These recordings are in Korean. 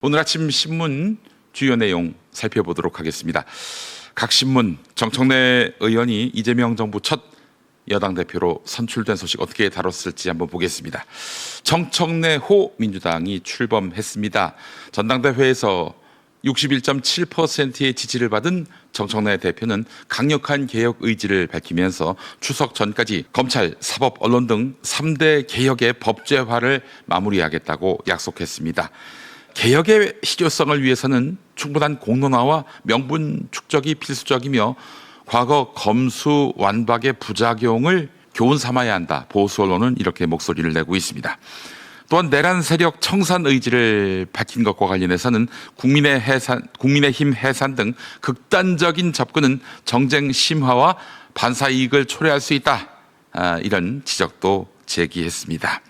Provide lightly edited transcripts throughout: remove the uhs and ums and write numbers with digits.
오늘 아침 신문 주요 내용 살펴보도록 하겠습니다. 각 신문 정청래 의원이 이재명 정부 첫 여당 대표로 선출된 소식 어떻게 다뤘을지 한번 보겠습니다. 정청래호 민주당이 출범했습니다. 전당대회에서 61.7%의 지지를 받은 정청래 대표는 강력한 개혁 의지를 밝히면서 추석 전까지 검찰, 사법, 언론 등 3대 개혁의 법제화를 마무리하겠다고 약속했습니다. 개혁의 실효성을 위해서는 충분한 공론화와 명분 축적이 필수적이며 과거 검수 완박의 부작용을 교훈 삼아야 한다. 보수 언론은 이렇게 목소리를 내고 있습니다. 또한 내란 세력 청산 의지를 밝힌 것과 관련해서는 국민의힘 해산 등 극단적인 접근은 정쟁 심화와 반사 이익을 초래할 수 있다. 이런 지적도 제기했습니다.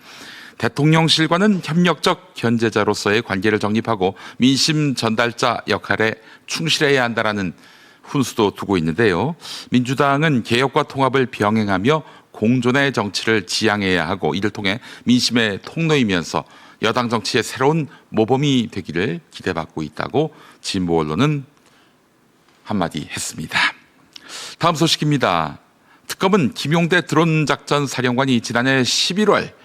대통령실과는 협력적 견제자로서의 관계를 정립하고 민심 전달자 역할에 충실해야 한다라는 훈수도 두고 있는데요. 민주당은 개혁과 통합을 병행하며 공존의 정치를 지향해야 하고 이를 통해 민심의 통로이면서 여당 정치의 새로운 모범이 되기를 기대받고 있다고 진보 언론은 한마디 했습니다. 다음 소식입니다. 특검은 김용대 드론 작전 사령관이 지난해 11월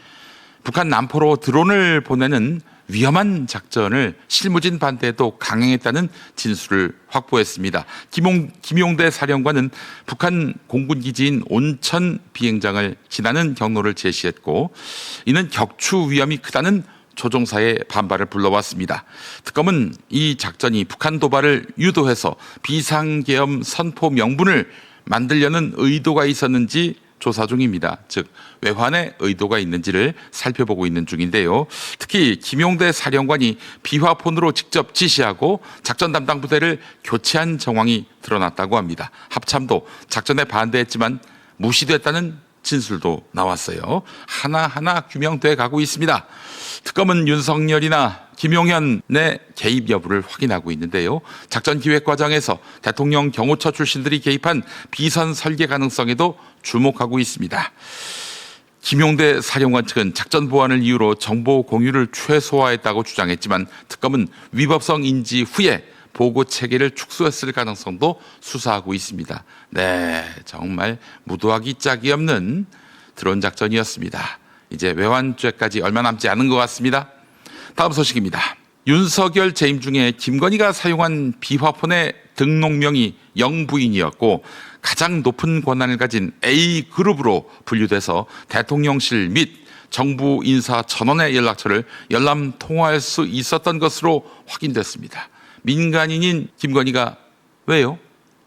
북한 남포로 드론을 보내는 위험한 작전을 실무진 반대에도 강행했다는 진술을 확보했습니다. 김용대 사령관은 북한 공군기지인 온천 비행장을 지나는 경로를 제시했고 이는 격추 위험이 크다는 조종사의 반발을 불러왔습니다. 특검은 이 작전이 북한 도발을 유도해서 비상계엄 선포 명분을 만들려는 의도가 있었는지 조사 중입니다. 즉 외환의 의도가 있는지를 살펴보고 있는 중인데요. 특히 김용대 사령관이 비화폰으로 직접 지시하고 작전 담당 부대를 교체한 정황이 드러났다고 합니다. 합참도 작전에 반대했지만 무시됐다는 진술도 나왔어요. 하나하나 규명돼 가고 있습니다. 특검은 윤석열이나 김용현의 개입 여부를 확인하고 있는데요. 작전 기획 과정에서 대통령 경호처 출신들이 개입한 비선 설계 가능성에도 주목하고 있습니다. 김용대 사령관 측은 작전 보완을 이유로 정보 공유를 최소화했다고 주장했지만 특검은 위법성 인지 후에 보고 체계를 축소했을 가능성도 수사하고 있습니다. 네, 정말 무도하기 짝이 없는 드론 작전이었습니다. 이제 외환죄까지 얼마 남지 않은 것 같습니다. 다음 소식입니다. 윤석열 재임 중에 김건희가 사용한 비화폰의 등록명이 영부인이었고 가장 높은 권한을 가진 A그룹으로 분류돼서 대통령실 및 정부 인사 전원의 연락처를 열람 통화할 수 있었던 것으로 확인됐습니다. 민간인인 김건희가 왜요?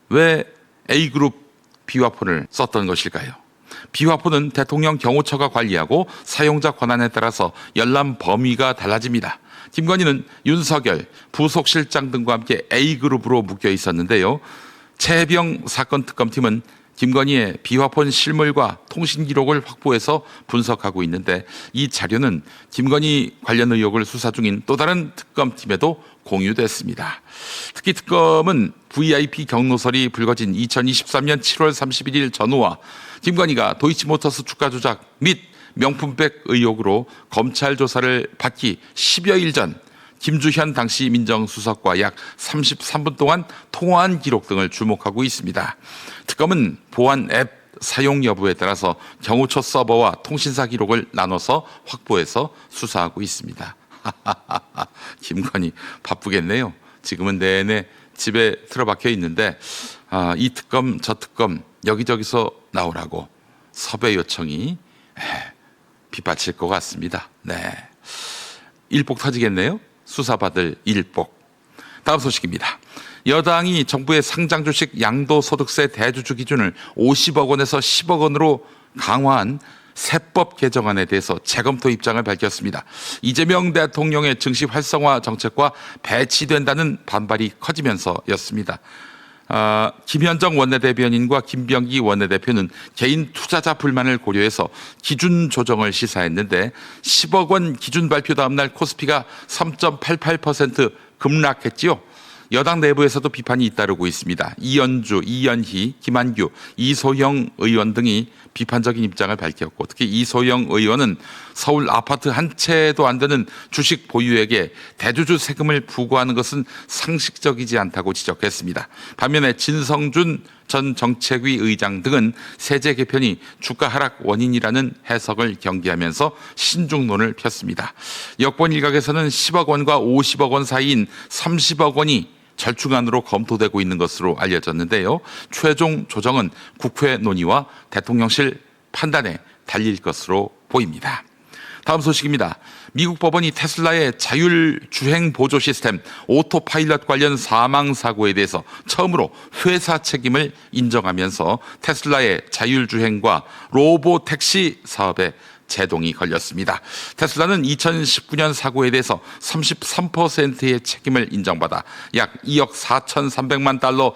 왜 A그룹 비화폰을 썼던 것일까요? 비화폰은 대통령 경호처가 관리하고 사용자 권한에 따라서 열람 범위가 달라집니다. 김건희는 윤석열, 부속실장 등과 함께 A그룹으로 묶여 있었는데요. 최혜병 사건 특검팀은 김건희의 비화폰 실물과 통신 기록을 확보해서 분석하고 있는데 이 자료는 김건희 관련 의혹을 수사 중인 또 다른 특검팀에도 공유됐습니다. 특히 특검은 VIP 경로설이 불거진 2023년 7월 31일 전후와 김건희가 도이치모터스 주가 조작 및 명품백 의혹으로 검찰 조사를 받기 10여일 전 김주현 당시 민정수석과 약 33분 동안 통화한 기록 등을 주목하고 있습니다. 특검은 보안 앱 사용 여부에 따라서 경호처 서버와 통신사 기록을 나눠서 확보해서 수사하고 있습니다. 김건희 바쁘겠네요. 지금은 내내 집에 틀어박혀 있는데 이 특검 저 특검 여기저기서 나오라고 섭외 요청이 빗받칠 것 같습니다. 네, 일복 터지겠네요. 수사받을 일복. 다음 소식입니다. 여당이 정부의 상장 주식 양도소득세 대주주 기준을 50억 원에서 10억 원으로 강화한 세법 개정안에 대해서 재검토 입장을 밝혔습니다. 이재명 대통령의 증시 활성화 정책과 배치된다는 반발이 커지면서였습니다. 김현정 원내대변인과 김병기 원내대표는 개인 투자자 불만을 고려해서 기준 조정을 시사했는데 10억 원 기준 발표 다음 날 코스피가 3.88% 급락했지요. 여당 내부에서도 비판이 잇따르고 있습니다. 이연주, 이연희, 김한규, 이소영 의원 등이 비판적인 입장을 밝혔고 특히 이소영 의원은 서울 아파트 한 채도 안 되는 주식 보유액에 대주주 세금을 부과하는 것은 상식적이지 않다고 지적했습니다. 반면에 진성준 전 정책위 의장 등은 세제 개편이 주가 하락 원인이라는 해석을 경계하면서 신중론을 폈습니다. 여권 일각에서는 10억 원과 50억 원 사이인 30억 원이 절충안으로 검토되고 있는 것으로 알려졌는데요. 최종 조정은 국회 논의와 대통령실 판단에 달릴 것으로 보입니다. 다음 소식입니다. 미국 법원이 테슬라의 자율주행 보조 시스템 오토파일럿 관련 사망 사고에 대해서 처음으로 회사 책임을 인정하면서 테슬라의 자율주행과 로보택시 사업에 제동이 걸렸습니다. 테슬라는 2019년 사고에 대해서 33%의 책임을 인정받아 약 2억 4,300만 달러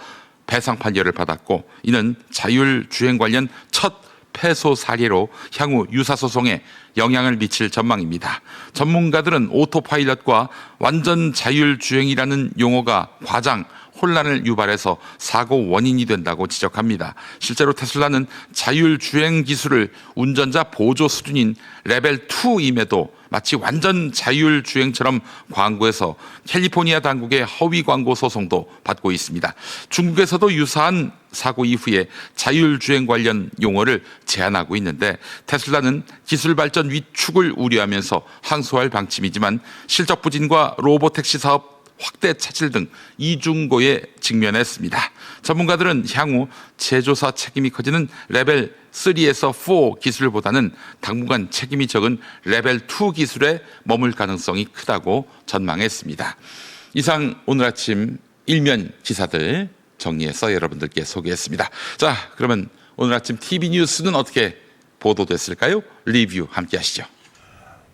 배상 판결을 받았고 이는 자율주행 관련 첫 패소 사례로 향후 유사소송에 영향을 미칠 전망입니다. 전문가들은 오토파일럿과 완전 자율주행이라는 용어가 과장, 혼란을 유발해서 사고 원인이 된다고 지적합니다. 실제로 테슬라는 자율주행 기술을 운전자 보조 수준인 레벨 2임에도 마치 완전 자율주행처럼 광고해서 캘리포니아 당국의 허위 광고 소송도 받고 있습니다. 중국에서도 유사한 사고 이후에 자율주행 관련 용어를 제한하고 있는데 테슬라는 기술 발전 위축을 우려하면서 항소할 방침이지만 실적 부진과 로보택시 사업 확대 차질 등 이중고에 직면했습니다. 전문가들은 향후 제조사 책임이 커지는 레벨 3에서 4 기술보다는 당분간 책임이 적은 레벨 2 기술에 머물 가능성이 크다고 전망했습니다. 이상 오늘 아침 일면 기사들 정리해서 여러분들께 소개했습니다. 자, 그러면 오늘 아침 TV 뉴스는 어떻게 보도됐을까요? 리뷰 함께 하시죠.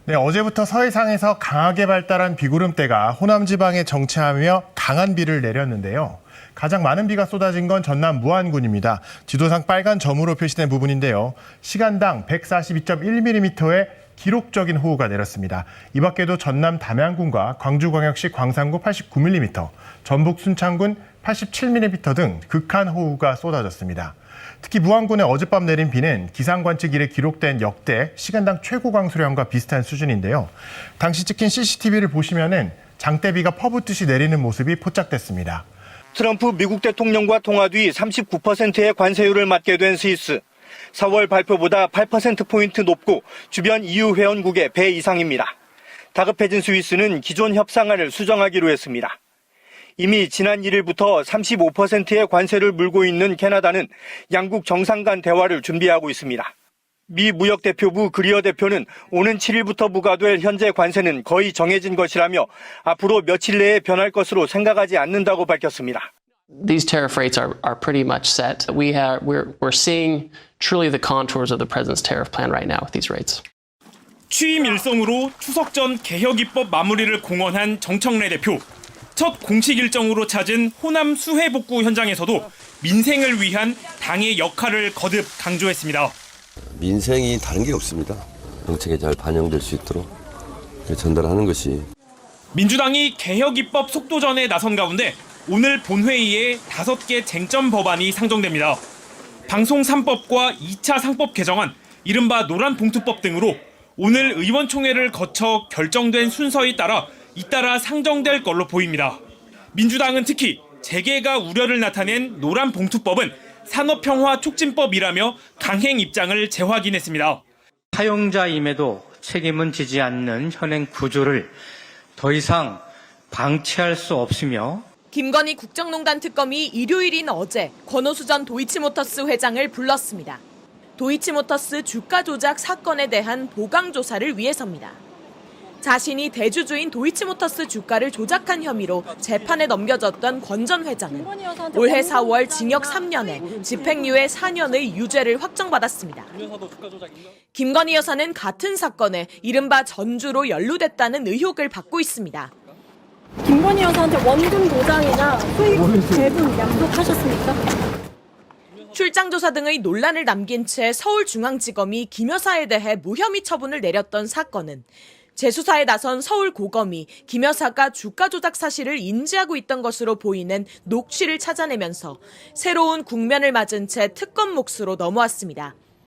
네, 어제부터 서해상에서 강하게 발달한 비구름대가 호남 지방에 정체하며 강한 비를 내렸는데요. 가장 많은 비가 쏟아진 건 전남 무안군입니다. 지도상 빨간 점으로 표시된 부분인데요. 시간당 142.1mm의 기록적인 호우가 내렸습니다. 이 밖에도 전남 담양군과 광주광역시 광산구 89mm, 전북 순창군 87mm 등 극한 호우가 쏟아졌습니다. 특히 무안군에 어젯밤 내린 비는 기상 관측 이래 기록된 역대 시간당 최고 강수량과 비슷한 수준인데요. 당시 찍힌 CCTV를 보시면은 장대비가 퍼붓듯이 내리는 모습이 포착됐습니다. 트럼프 미국 대통령과 통화 뒤 39%의 관세율을 맞게 된 스위스. 4월 발표보다 8%포인트 높고 주변 EU 회원국의 배 이상입니다. 다급해진 스위스는 기존 협상안을 수정하기로 했습니다. 이미 지난 1일부터 35%의 관세를 물고 있는 캐나다는 양국 정상 간 대화를 준비하고 있습니다. 미 무역대표부 그리어 대표는 오는 7일부터 부과될 현재 관세는 거의 정해진 것이라며 앞으로 며칠 내에 변할 것으로 생각하지 않는다고 밝혔습니다. These tariff rates are pretty much set. We're seeing truly the contours of the president's tariff plan right now with these rates. 취임 일성으로 추석 전 개혁 입법 마무리를 공언한 정청래 대표. 첫 공식 일정으로 찾은 호남 수해 복구 현장에서도 민생을 위한 당의 역할을 거듭 강조했습니다. 민생이 다른 게 없습니다. 정책에 잘 반영될 수 있도록 전달하는 것이. 민주당이 개혁 입법 속도전에 나선 가운데 오늘 본회의에 5개 쟁점 법안이 상정됩니다. 방송 3법과 2차 상법 개정안, 이른바 노란봉투법 등으로 오늘 의원총회를 거쳐 결정된 순서에 따라 잇따라 상정될 걸로 보입니다. 민주당은 특히 재개가 우려를 나타낸 노란봉투법은 산업평화 촉진법이라며 강행 입장을 재확인했습니다. 사용자임에도 책임은 지지 않는 현행 구조를 더 이상 방치할 수 없으며 김건희 국정농단 특검이 일요일인 어제 권오수 전 도이치모터스 회장을 불렀습니다. 도이치모터스 주가 조작 사건에 대한 보강 조사를 위해서입니다. 자신이 대주주인 도이치모터스 주가를 조작한 혐의로 재판에 넘겨졌던 권 전 회장은 올해 4월 징역 3년에 집행유예 4년의 유죄를 확정받았습니다. 김건희 여사는 같은 사건에 이른바 전주로 연루됐다는 의혹을 받고 있습니다. 김건희 여사한테 원금 보장이나 수익 배분 약속하셨습니까? 출장 조사 등의 논란을 남긴 채 서울중앙지검이 김 여사에 대해 무혐의 처분을 내렸던 사건은 재수사에 나선 서울고검이 김 여사가 주가 조작 사실을 인지하고 있던 것으로 보이는 녹취를 찾아내면서 새로운 국면을 맞은 채 특검 몫으로 넘어왔습니다.